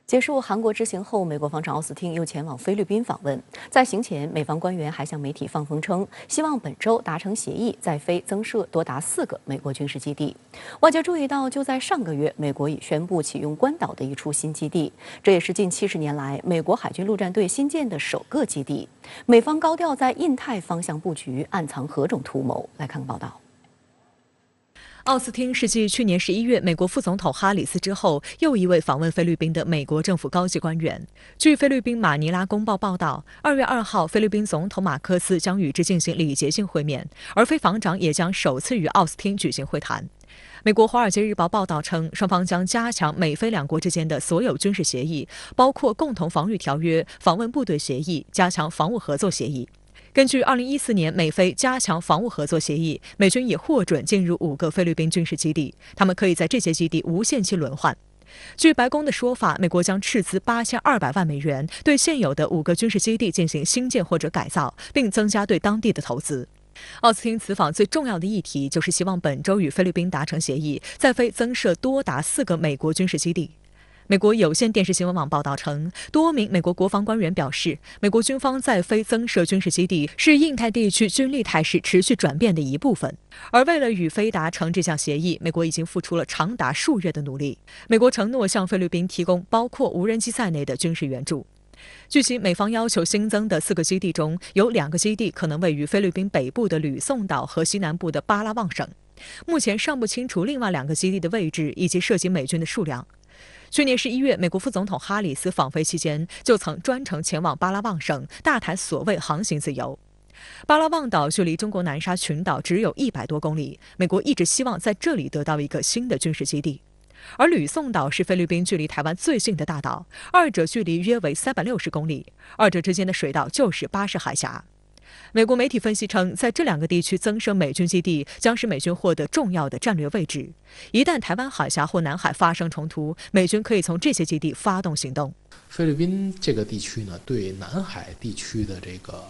结束韩国之行后，美国防长奥斯汀又前往菲律宾访问。在行前，美方官员还向媒体放风称，希望本周达成协议，在菲增设多达4个美国军事基地。外界注意到，就在上个月，美国已宣布启用关岛的一处新基地，这也是近70年来美国海军陆战队新建的首个基地。美方高调在印太方向布局，暗藏何种图谋？来看看报道。 奥斯汀是继去年11月美国副总统哈里斯之后，又一位访问菲律宾的美国政府高级官员。据菲律宾马尼拉公报报道，2月2号，菲律宾总统马克思将与之进行礼节性会面，而菲防长也将首次与奥斯汀举行会谈。美国《华尔街日报》报道称，双方将加强美菲两国之间的所有军事协议，包括共同防御条约、访问部队协议、加强防务合作协议。 根据2014年美菲加强防务合作协议，美军已获准进入5个菲律宾军事基地，他们可以在这些基地无限期轮换。据白宫的说法，美国将斥资8200万美元对现有的5个军事基地进行新建或者改造，并增加对当地的投资。奥斯汀此访最重要的议题就是希望本周与菲律宾达成协议，在菲增设多达4个美国军事基地。 美国有线电视新闻网报道称，多名美国国防官员表示，美国军方在菲增设军事基地是印太地区军力态势持续转变的一部分。而为了与菲达成这项协议，美国已经付出了长达数月的努力。美国承诺向菲律宾提供包括无人机在内的军事援助。据悉，美方要求新增的4个基地中，有2个基地可能位于菲律宾北部的吕宋岛和西南部的巴拉望省。目前尚不清楚另外2个基地的位置以及涉及美军的数量。 去年11月，美国副总统哈里斯访菲期间，就曾专程前往巴拉望省，大谈所谓航行自由。巴拉望岛距离中国南沙群岛只有100多公里，美国一直希望在这里得到一个新的军事基地。而吕宋岛是菲律宾距离台湾最近的大岛，二者距离约为360公里，二者之间的水道就是巴士海峡。 美国媒体分析称，在这2个地区增设美军基地，将使美军获得重要的战略位置。一旦台湾海峡或南海发生冲突，美军可以从这些基地发动行动。菲律宾这个地区呢，对南海地区的这个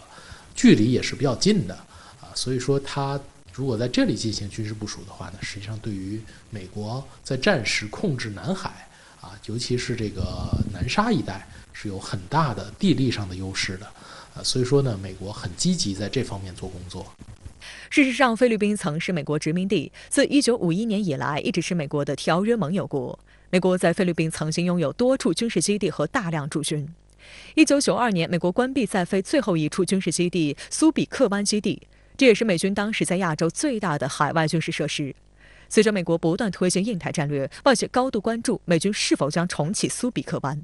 距离也是比较近的啊，所以说它如果在这里进行军事部署的话呢，实际上对于美国在战时控制南海啊，尤其是这个南沙一带，是有很大的地利上的优势的。 所以说呢，美国很积极在这方面做工作。事实上，菲律宾曾是美国殖民地，自1951年以来一直是美国的条约盟友国。美国在菲律宾曾经拥有多处军事基地和大量驻军。1992年，美国关闭在菲最后一处军事基地苏比克湾基地，这也是美军当时在亚洲最大的海外军事设施。随着美国不断推进印太战略，外界高度关注美军是否将重启苏比克湾。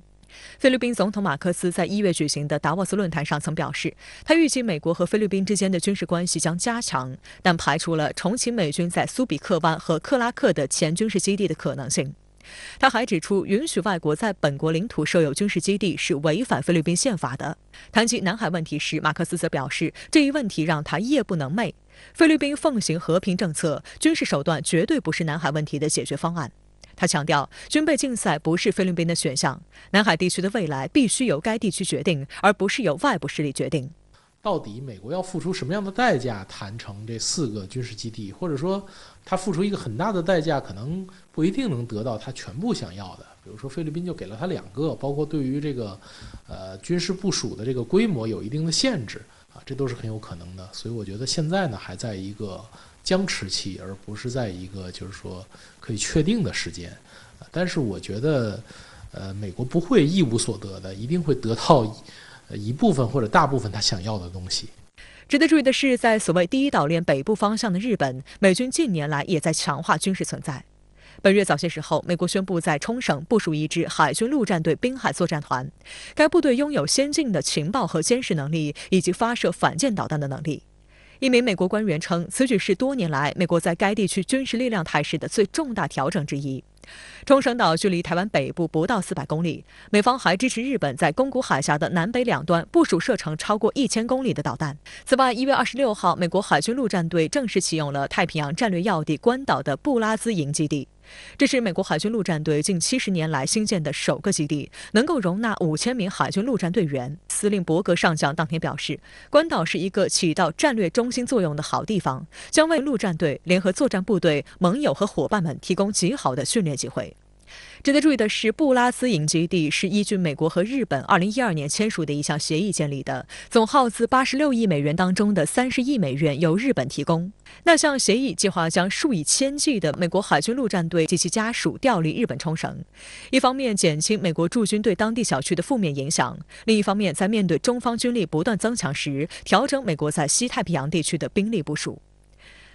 菲律宾总统马克思在1月举行的达沃斯论坛上曾表示，他预计美国和菲律宾之间的军事关系将加强，但排除了重启美军在苏比克湾和克拉克的前军事基地的可能性。他还指出，允许外国在本国领土设有军事基地是违反菲律宾宪法的。谈及南海问题时，马克思则表示，这一问题让他夜不能寐。菲律宾奉行和平政策，军事手段绝对不是南海问题的解决方案。 他强调，军备竞赛不是菲律宾的选项，南海地区的未来必须由该地区决定，而不是由外部势力决定。到底美国要付出什么样的代价谈成这4个军事基地，或者说他付出一个很大的代价，可能不一定能得到他全部想要的。比如说菲律宾就给了他2个，包括对于这个军事部署的这个规模有一定的限制啊，这都是很有可能的。所以我觉得现在呢还在一个 僵持期，而不是在一个就是说可以确定的时间，但是我觉得，美国不会一无所得的，一定会得到一部分或者大部分他想要的东西。值得注意的是，在所谓第一岛链北部方向的日本，美军近年来也在强化军事存在。本月早些时候，美国宣布在冲绳部署一支海军陆战队滨海作战团，该部队拥有先进的情报和监视能力，以及发射反舰导弹的能力。 一名美国官员称，此举是多年来美国在该地区军事力量态势的最重大调整之一。冲绳岛距离台湾北部不到400公里，美方还支持日本在宫古海峡的南北两端部署射程超过1000公里的导弹。此外，1月26号，美国海军陆战队正式启用了太平洋战略要地关岛的布拉兹营基地。 这是美国海军陆战队近70年来新建的首个基地，能够容纳5000名海军陆战队员。司令伯格上将当天表示，关岛是一个起到战略中心作用的好地方，将为陆战队、联合作战部队、盟友和伙伴们提供极好的训练机会。值得注意的是，布拉斯营基地是依据美国和日本2012年签署的一项协议建立的，总耗资86亿美元当中的30亿美元由日本提供。那项协议计划将数以千计的美国海军陆战队及其家属调离日本冲绳，一方面减轻美国驻军对当地小区的负面影响，另一方面在面对中方军力不断增强时，调整美国在西太平洋地区的兵力部署。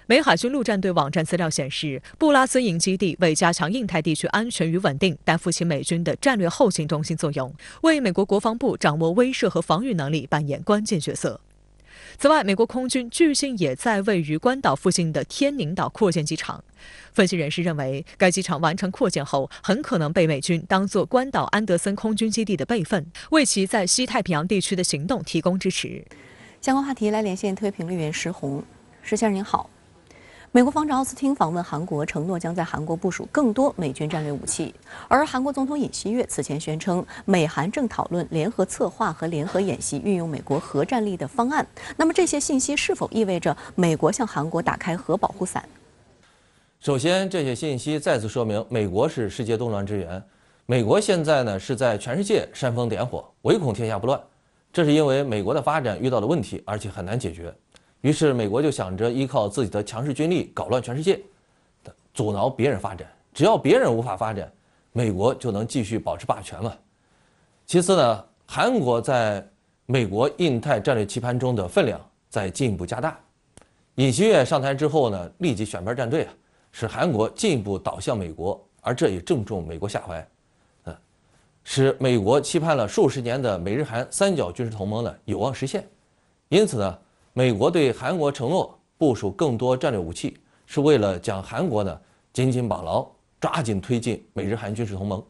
美海军陆战队网站资料显示，布拉斯营基地为加强印太地区安全与稳定，担负起美军的战略后勤中心作用，为美国国防部掌握威慑和防御能力扮演关键角色。此外，美国空军据信也在位于关岛附近的天宁岛扩建机场。分析人士认为，该机场完成扩建后，很可能被美军当作关岛安德森空军基地的备份，为其在西太平洋地区的行动提供支持。相关话题来连线特约评论员石红。石先生您好。美国防长奥斯汀访问韩国，承诺将在韩国部署更多美军战略武器。而韩国总统尹锡悦此前宣称，美韩正讨论联合策划和联合演习运用美国核战力的方案。那么这些信息是否意味着美国向韩国打开核保护伞？首先，这些信息再次说明，美国是世界动乱之源。美国现在呢是在全世界煽风点火，唯恐天下不乱。这是因为美国的发展遇到了问题，而且很难解决。于是，美国就想着依靠自己的强势军力搞乱全世界，阻挠别人发展。只要别人无法发展，美国就能继续保持霸权嘛。其次呢，韩国在美国印太战略棋盘中的分量在进一步加大。尹锡悦上台之后呢，立即选边站队使韩国进一步倒向美国，而这也正中美国下怀，使美国期盼了数十年的美日韩三角军事同盟呢有望实现。因此呢，美国对韩国承诺部署更多战略武器，是为了将韩国呢紧紧绑牢，抓紧推进美日韩军事同盟。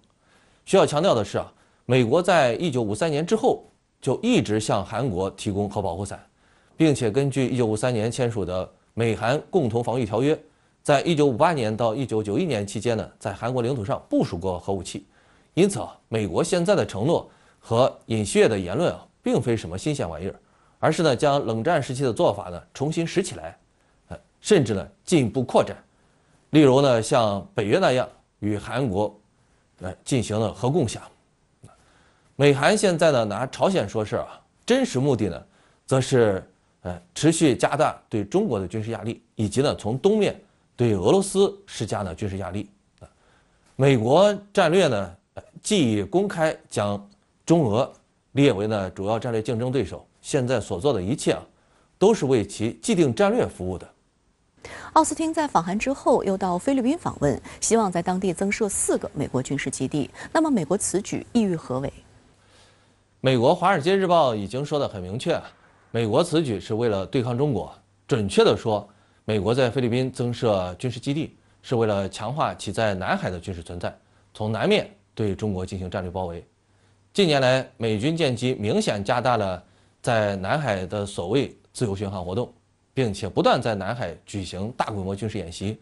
需要强调的是美国在1953年之后就一直向韩国提供核保护伞，并且根据1953年签署的美韩共同防御条约，在1958年到1991年期间呢，在韩国领土上部署过核武器。因此美国现在的承诺和尹锡悦的言论并非什么新鲜玩意儿。而是呢，将冷战时期的做法呢重新拾起来，甚至呢进一步扩展。例如呢，像北约那样与韩国进行了核共享。美韩现在呢拿朝鲜说事真实目的呢，则是持续加大对中国的军事压力，以及呢从东面对俄罗斯施加呢军事压力。美国战略呢既公开将中俄列为呢主要战略竞争对手。现在所做的一切都是为其既定战略服务的。奥斯汀在访韩之后又到菲律宾访问，希望在当地增设4个美国军事基地。那么美国此举意欲何为？美国《华尔街日报》已经说得很明确，美国此举是为了对抗中国。准确地说，美国在菲律宾增设军事基地是为了强化其在南海的军事存在，从南面对中国进行战略包围。近年来，美军舰机明显加大了在南海的所谓自由巡航活动，并且不断在南海举行大规模军事演习，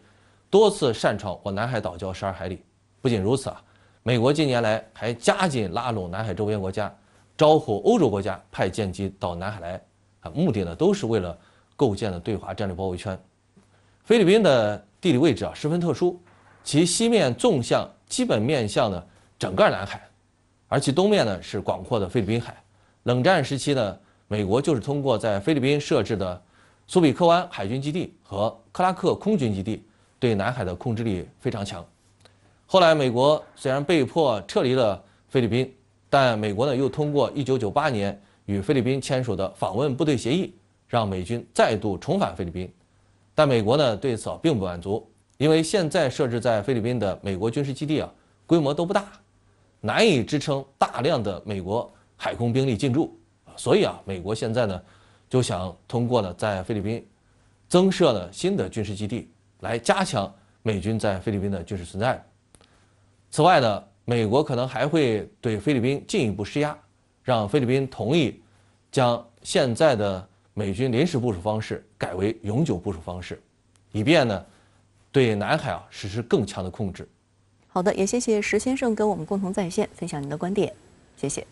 多次擅闯我南海岛礁12海里。不仅如此美国近年来还加紧拉拢南海周边国家，招呼欧洲国家派舰机到南海来，目的呢都是为了构建了对华战略包围圈。菲律宾的地理位置十分特殊，其西面纵向基本面向呢整个南海，而其东面呢是广阔的菲律宾海。冷战时期呢，美国就是通过在菲律宾设置的苏比克湾海军基地和克拉克空军基地，对南海的控制力非常强。后来美国虽然被迫撤离了菲律宾，但美国呢又通过1998年与菲律宾签署的访问部队协议，让美军再度重返菲律宾。但美国呢对此并不满足，因为现在设置在菲律宾的美国军事基地规模都不大，难以支撑大量的美国海空兵力进驻，所以美国现在呢就想通过呢在菲律宾增设呢新的军事基地，来加强美军在菲律宾的军事存在。此外呢，美国可能还会对菲律宾进一步施压，让菲律宾同意将现在的美军临时部署方式改为永久部署方式，以便呢对南海实施更强的控制。好的，也谢谢石先生跟我们共同在线分享您的观点，谢谢。